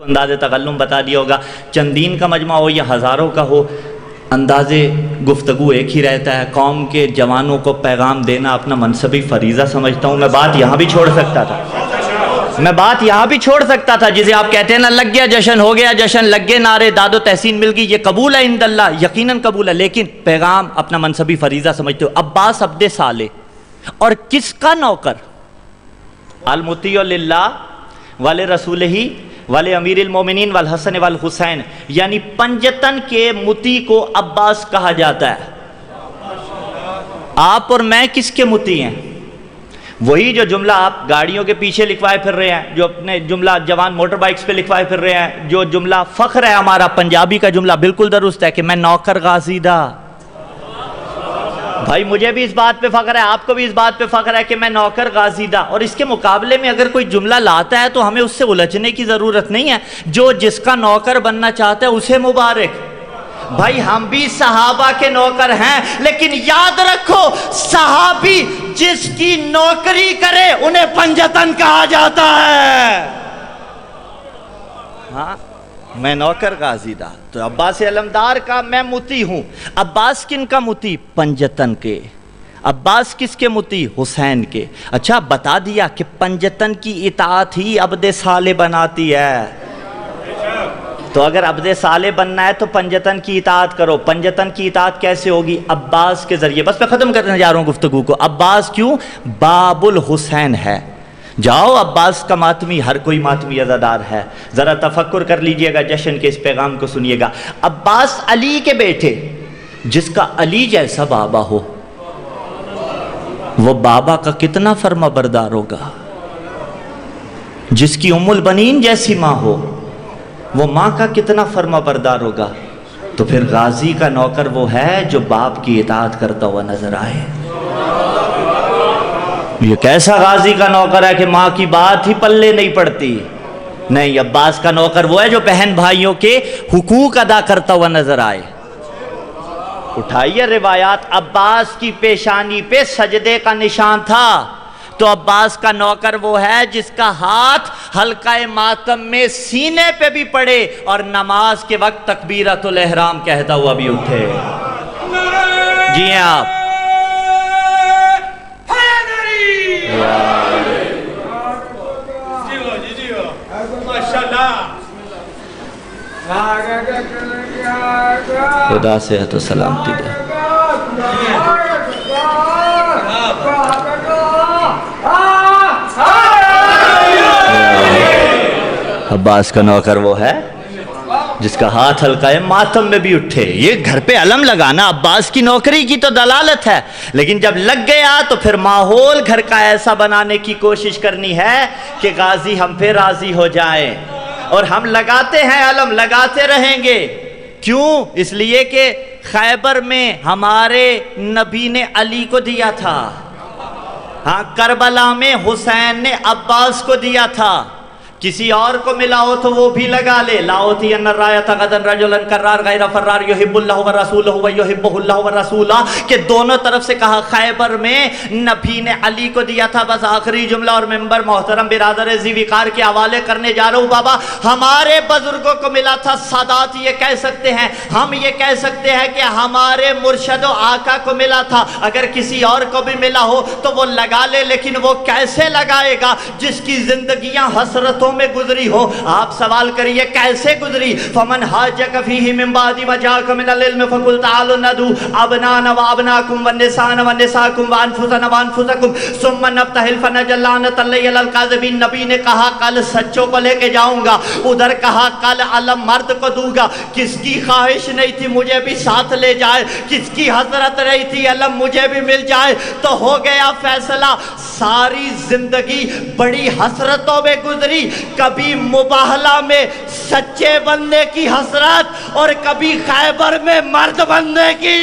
انداز تکلم بتا دیا ہوگا، چندین کا مجمع ہو یا ہزاروں کا ہو، انداز گفتگو ایک ہی رہتا ہے۔ قوم کے جوانوں کو پیغام دینا اپنا منصبی فریضہ سمجھتا ہوں۔ میں بات یہاں بھی چھوڑ سکتا تھا، جسے آپ کہتے ہیں نا لگ گیا جشن، ہو گیا جشن، لگ گئے نعرے، داد و تحسین مل گئی، یہ قبول ہے عند اللہ، یقیناً قبول ہے، لیکن پیغام اپنا منصبی فریضہ سمجھتے ہو۔ عباس عبد صالح اور کس کا نوکر؟ المطیع للہ ولرسولہ ولامیر المومنین والحسن والحسین، یعنی پنجتن کے مطیع کو عباس کہا جاتا ہے۔ آپ اور میں کس کے مطیع ہیں؟ وہی جو جملہ آپ گاڑیوں کے پیچھے لکھوائے پھر رہے ہیں، جو اپنے جملہ جوان موٹر بائکس پہ لکھوائے پھر رہے ہیں، جو جملہ فخر ہے ہمارا پنجابی کا جملہ بالکل درست ہے کہ میں نوکر غازی دا۔ بھائی مجھے بھی اس بات پہ فخر ہے، آپ کو بھی اس بات پہ فخر ہے کہ میں نوکر غازی دا، اور اس کے مقابلے میں اگر کوئی جملہ لاتا ہے تو ہمیں اس سے الجھنے کی ضرورت نہیں ہے۔ جو جس کا نوکر بننا چاہتا ہے اسے مبارک۔ بھائی ہم بھی صحابہ کے نوکر ہیں، لیکن یاد رکھو صحابی جس کی نوکری کرے انہیں پنجتن کہا جاتا ہے۔ ہاں میں نوکر غازی دا، تو عباس علمدار کا میں مطیع ہوں۔ عباس کن کا مطیع؟ پنجتن کے۔ عباس کس کے مطیع؟ حسین کے۔ اچھا بتا دیا کہ پنجتن کی اطاعت ہی عبد صالح بناتی ہے، تو اگر عبد صالح بننا ہے تو پنجتن کی اطاعت کرو۔ پنجتن کی اطاعت کیسے ہوگی؟ عباس کے ذریعے۔ بس میں ختم کرنے جا رہا ہوں گفتگو کو۔ عباس کیوں؟ باب الحسین ہے۔ جاؤ عباس کا ماتمی، ہر کوئی ماتمی عزادار ہے۔ ذرا تفکر کر لیجئے گا، جشن کے اس پیغام کو سنیے گا۔ عباس علی کے بیٹے، جس کا علی جیسا بابا ہو وہ بابا کا کتنا فرما بردار ہوگا؟ جس کی ام البنین جیسی ماں ہو وہ ماں کا کتنا فرما بردار ہوگا؟ تو پھر غازی کا نوکر وہ ہے جو باپ کی اطاعت کرتا ہوا نظر آئے۔ یہ کیسا غازی کا نوکر ہے کہ ماں کی بات ہی پلے نہیں پڑتی؟ نہیں، عباس کا نوکر وہ ہے جو بہن بھائیوں کے حقوق ادا کرتا ہوا نظر آئے۔ اٹھائیے روایات، عباس کی پیشانی پہ سجدے کا نشان تھا، تو عباس کا نوکر وہ ہے جس کا ہاتھ حلقہ ماتم میں سینے پہ بھی پڑے اور نماز کے وقت تکبیرۃ الاحرام کہتا ہوا بھی اٹھے۔ جی ہیں آپ خدا صحت و سلامتی دے۔ عباس کا نوکر وہ ہے جس کا ہاتھ حلقہ ماتم میں بھی اٹھے۔ یہ گھر پہ علم لگانا عباس کی نوکری کی تو دلالت ہے، لیکن جب لگ گیا تو پھر ماحول گھر کا ایسا بنانے کی کوشش کرنی ہے کہ غازی ہم پہ راضی ہو جائیں، اور ہم لگاتے ہیں علم، لگاتے رہیں گے۔ کیوں؟ اس لیے کہ خیبر میں ہمارے نبی نے علی کو دیا تھا، ہاں کربلا میں حسین نے عباس کو دیا تھا۔ کسی اور کو ملا ہو تو وہ بھی لگا لے۔ لاؤتین الرایۃ غدا رجلا کرار غیر فرار یحب اللہ ورسولہ ویحبہ اللہ ورسولہ، کہ دونوں طرف سے کہا۔ خیبر میں نبی نے علی کو دیا تھا۔ بس آخری جملہ اور ممبر محترم برادر ذی وقار کے حوالے کرنے جا رہا ہوں۔ بابا ہمارے بزرگوں کو ملا تھا، سادات یہ کہہ سکتے ہیں، ہم یہ کہہ سکتے ہیں کہ ہمارے مرشد و آقا کو ملا تھا۔ اگر کسی اور کو بھی ملا ہو تو وہ لگا لے، لیکن وہ کیسے لگائے گا؟ جس کی زندگیاں حسرتوں میں گزری ہو۔ آپ سوال کریے کیسے گزری؟ فمن حاجک فیہ من بعد ما جاءک من العلم فقل تعالوا ندعو ابناءنا وابناءکم والنساءنا ونساءکم وانفسنا وانفسکم ثم نبتہل فنجعل لعنۃ اللہ علی الکاذبین۔ نبی نے کہا کل سچوں کو لے کے جاؤں گا، ادھر کہا کل علم مرد کو دوں گا۔ کس کی خواہش نہیں تھی مجھے بھی ساتھ لے جائے؟ کس کی حسرت رہی تھی علم مجھے بھی مل جائے؟ تو ہو گیا فیصلہ۔ ساری زندگی بڑی حسرتوں میں گزری، کبھی مباہلہ میں سچے بننے کی حسرت، اور کبھی خیبر میں مرد بننے کی۔